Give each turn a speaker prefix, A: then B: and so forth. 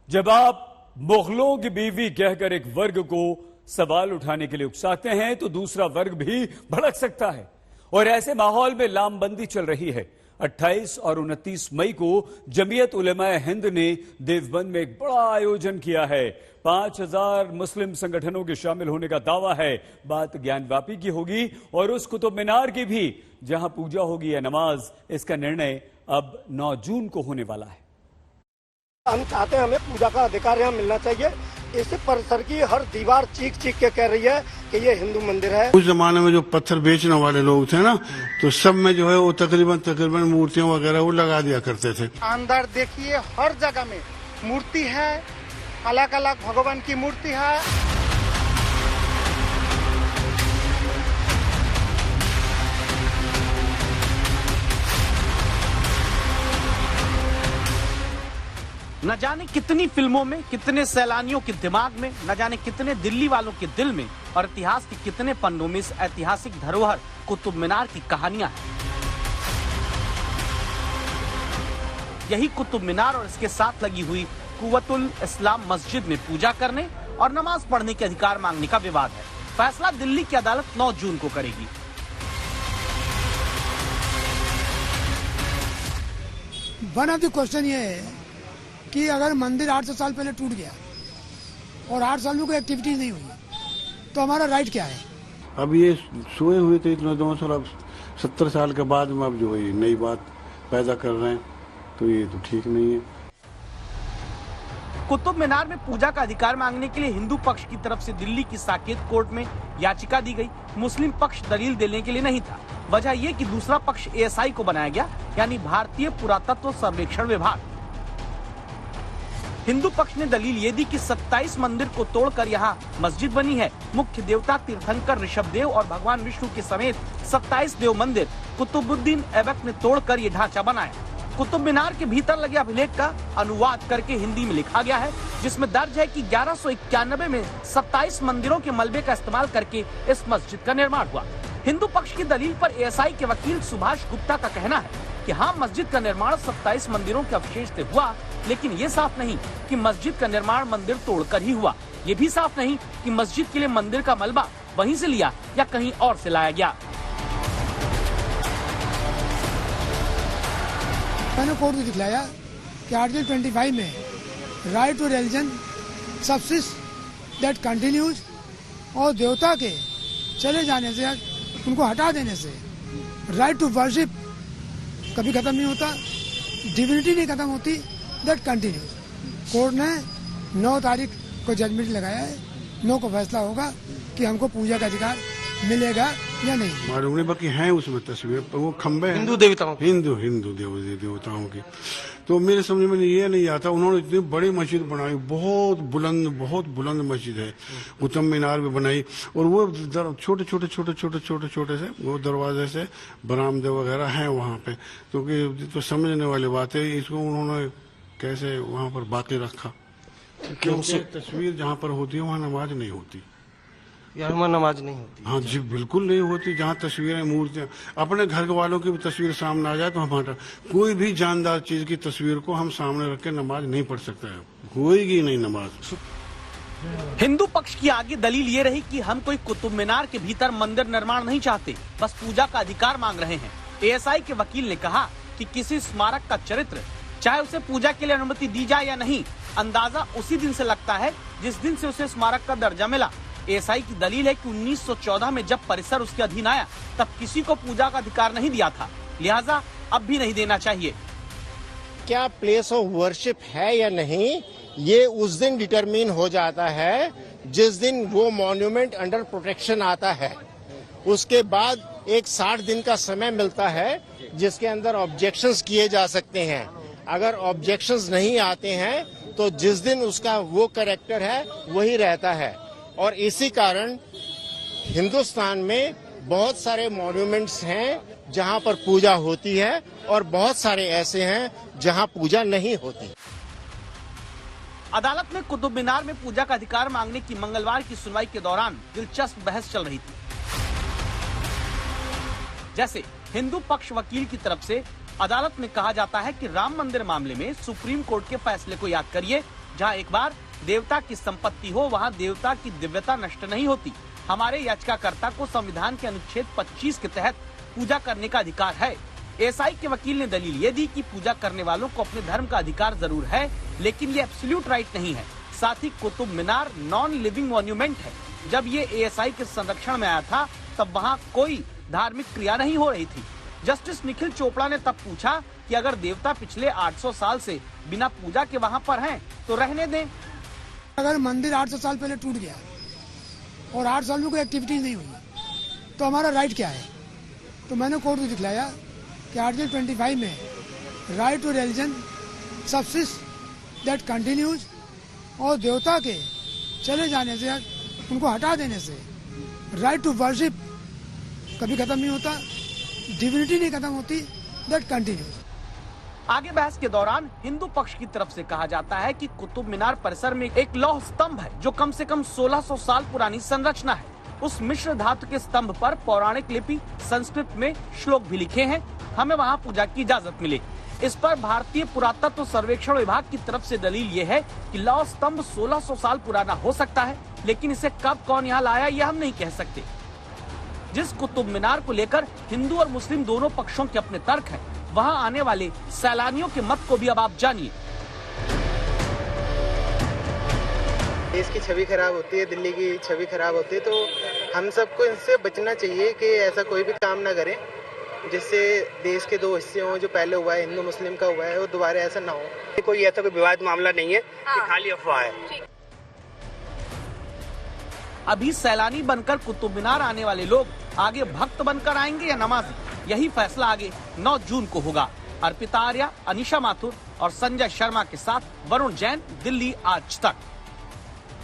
A: जब आप मुगलों की बीवी कहकर एक वर्ग को सवाल उठाने के लिए उकसाते हैं तो दूसरा वर्ग भी भड़क सकता है और ऐसे माहौल में लामबंदी चल रही है। 28 और 29 मई को जमीयत उलेमाए हिंद ने देवबंद में एक बड़ा आयोजन किया है। 5000 मुस्लिम संगठनों के शामिल होने का दावा है। बात ज्ञानवापी की होगी और उस कुतुब मीनार की भी, जहां पूजा होगी या नमाज, इसका निर्णय अब 9 जून को होने वाला है।
B: हम चाहते हैं हमें पूजा का अधिकार यहाँ मिलना चाहिए। इस परिसर की हर दीवार चीख चीख के कह रही है कि ये हिंदू मंदिर है।
C: उस जमाने में जो पत्थर बेचने वाले लोग थे ना, तो सब में जो है वो तकरीबन मूर्तियां वगैरह वो लगा दिया करते थे।
D: अंदर देखिए हर जगह में मूर्ति है, अलग अलग भगवान की मूर्ति है।
E: न जाने कितनी फिल्मों में, कितने सैलानियों के दिमाग में, न जाने कितने दिल्ली वालों के दिल में और इतिहास के कितने पन्नों में इस ऐतिहासिक धरोहर कुतुब मीनार की कहानियां हैं। यही कुतुब मीनार और इसके साथ लगी हुई कुव्वतुल इस्लाम मस्जिद में पूजा करने और नमाज पढ़ने के अधिकार मांगने का विवाद है। फैसला दिल्ली की अदालत 9 जून को करेगी।
F: वन ऑफ द क्वेश्चन ये है कि अगर मंदिर 800 साल पहले टूट गया और 8 साल में कोई एक्टिविटी नहीं हुई तो हमारा राइट क्या है?
C: अब ये सोए हुए थे इतने 270 साल के बाद में अब जो ये नई बात पैदा कर रहे हैं, तो ये तो ठीक नहीं है।
E: कुतुब मीनार में पूजा का अधिकार मांगने के लिए हिंदू पक्ष की तरफ से दिल्ली की साकेत कोर्ट में याचिका दी गई। मुस्लिम पक्ष दलील देने के लिए नहीं था। वजह ये कि दूसरा पक्ष एएसआई को बनाया गया, यानी भारतीय पुरातत्व सर्वेक्षण विभाग। हिंदू पक्ष ने दलील ये दी कि 27 मंदिर को तोड़कर यहाँ मस्जिद बनी है। मुख्य देवता तीर्थंकर ऋषभदेव और भगवान विष्णु के समेत 27 देव मंदिर कुतुबुद्दीन ऐबक ने तोड़कर ये ढांचा बनाया। कुतुब मीनार के भीतर लगे अभिलेख का अनुवाद करके हिंदी में लिखा गया है, जिसमें दर्ज है कि 1191 में 27 मंदिरों के मलबे का इस्तेमाल करके इस मस्जिद का निर्माण हुआ। हिंदू पक्ष की दलील पर एएसआई के वकील सुभाष गुप्ता का कहना है कि हाँ, मस्जिद का निर्माण 27 मंदिरों के अवशेष से हुआ, लेकिन ये साफ नहीं कि मस्जिद का निर्माण मंदिर तोड़कर ही हुआ। ये भी साफ नहीं कि मस्जिद के लिए मंदिर का मलबा वहीं से लिया या कहीं और से लाया गया।
F: मैंने कोर्ट को दिखलाया कि आर्टिकल 25 में right to religion subsist that continues, और देवता के चले जाने से, उनको हटा देने से राइट टू वर्शिप कभी खत्म नहीं होता, डिविनिटी नहीं खत्म होती, दैट कंटिन्यूज। कोर्ट ने 9 तारीख को जजमेंट लगाया है। 9 को फैसला होगा कि हमको पूजा का अधिकार मिलेगा या नहीं।
C: मालूम नहीं, बाकी हैं उसमें तस्वीर, वो खंबे हैं
D: हिंदू देवताओं
C: हिंदू देवताओं की। तो मेरे समझ में ये नहीं आता, उन्होंने इतनी बड़ी मस्जिद बनाई, बहुत बुलंद मस्जिद है। कुतुब मीनार भी बनाई और वो छोटे छोटे से वो दरवाजे से बरामदे वगैरह हैं वहाँ पे। तो समझने वाली बात है, इसको उन्होंने कैसे वहाँ पर बाकी रखा, क्योंकि तस्वीर जहाँ पर होती है वहाँ नमाज नहीं होती,
D: यहाँ नमाज नहीं होती।
C: हाँ जी, बिल्कुल नहीं होती। जहाँ तस्वीरें, मूर्तियाँ, अपने घर वालों की भी तस्वीर सामने आ जाए तो हमारा कोई भी जानदार चीज की तस्वीर को हम सामने रख के नमाज नहीं पढ़ सकते हैं, होएगी नहीं नमाज।
E: हिंदू पक्ष की आगे दलील ये रही कि हम कोई कुतुब मीनार के भीतर मंदिर निर्माण नहीं चाहते, बस पूजा का अधिकार मांग रहे हैं। एएसआई के वकील ने कहा कि किसी स्मारक का चरित्र, चाहे उसे पूजा के लिए अनुमति दी जाए या नहीं, अंदाजा उसी दिन से लगता है जिस दिन से उसे स्मारक का दर्जा मिला। एएसआई की दलील है कि 1914 में जब परिसर उसके अधीन आया तब किसी को पूजा का अधिकार नहीं दिया था, लिहाजा अब भी नहीं देना चाहिए।
G: क्या प्लेस ऑफ वर्शिप है या नहीं, ये उस दिन डिटरमिन हो जाता है जिस दिन वो मॉन्यूमेंट अंडर प्रोटेक्शन आता है। उसके बाद एक 60 दिन का समय मिलता है जिसके अंदर ऑब्जेक्शंस किए जा सकते हैं। अगर ऑब्जेक्शंस नहीं आते हैं तो जिस दिन उसका वो कैरेक्टर है वही रहता है। और इसी कारण हिंदुस्तान में बहुत सारे मॉन्यूमेंट्स हैं जहां पर पूजा होती है और बहुत सारे ऐसे हैं जहां पूजा नहीं होती।
E: अदालत में कुतुब मीनार में पूजा का अधिकार मांगने की मंगलवार की सुनवाई के दौरान दिलचस्प बहस चल रही थी। जैसे हिंदू पक्ष वकील की तरफ से अदालत में कहा जाता है कि राम मंदिर मामले में सुप्रीम कोर्ट के फैसले को याद करिए, जहां एक बार देवता की संपत्ति हो वहां देवता की दिव्यता नष्ट नहीं होती। हमारे याचिकाकर्ता को संविधान के अनुच्छेद 25 के तहत पूजा करने का अधिकार है। एएसआई के वकील ने दलील ये दी कि पूजा करने वालों को अपने धर्म का अधिकार जरूर है, लेकिन ये एब्सोल्यूट राइट नहीं है। साथ ही Qutub Minar non living monument है। जब ये एएसआई के संरक्षण में आया था तब वहाँ कोई धार्मिक क्रिया नहीं हो रही थी। जस्टिस निखिल चोपड़ा ने तब पूछा कि अगर देवता पिछले 800 साल से बिना पूजा के वहाँ पर हैं, तो रहने दें।
F: अगर मंदिर 800 साल पहले टूट गया और 8 साल में कोई एक्टिविटीज नहीं हुई तो हमारा राइट क्या है? तो मैंने कोर्ट को दिखलाया कि आर्टिकल 25 में right to religion subsist that continues, और देवता के चले जाने से, उनको हटा देने से राइट टू वर्शिप कभी खत्म नहीं होता, डिविनिटी नहीं खत्म होती, दैट कंटिन्यूज।
E: आगे बहस के दौरान हिंदू पक्ष की तरफ से कहा जाता है कि कुतुब मीनार परिसर में एक लौह स्तंभ है जो कम से कम 1600 साल पुरानी संरचना है। उस मिश्र धातु के स्तंभ पर पौराणिक लिपि संस्कृत में श्लोक भी लिखे हैं। हमें वहां पूजा की इजाजत मिले। इस पर भारतीय पुरातत्व सर्वेक्षण विभाग की तरफ से दलील ये है कि लौह स्तंभ 1600 साल पुराना हो सकता है, लेकिन इसे कब कौन यहाँ लाया ये हम नहीं कह सकते। जिस कुतुब मीनार को लेकर हिंदू और मुस्लिम दोनों पक्षों के अपने तर्क हैं, वहां आने वाले सैलानियों के मत को भी अब आप जानिए।
H: देश की छवि खराब होती है, दिल्ली की छवि खराब होती है, तो हम सबको इससे बचना चाहिए कि ऐसा कोई भी काम ना करें जिससे देश के दो हिस्से हों। जो पहले हुआ है हिंदू मुस्लिम का हुआ है, वो दोबारा ऐसा ना हो।
B: कोई ऐसा कोई विवाद मामला नहीं है कि खाली अफवाह है।
E: अभी सैलानी बनकर कुतुब मीनार आने वाले लोग आगे भक्त बनकर आएंगे या नमाजी, यही फैसला आगे 9 जून को होगा। अर्पिता आर्या, अनिशा माथुर और संजय शर्मा के साथ वरुण जैन, दिल्ली आज तक।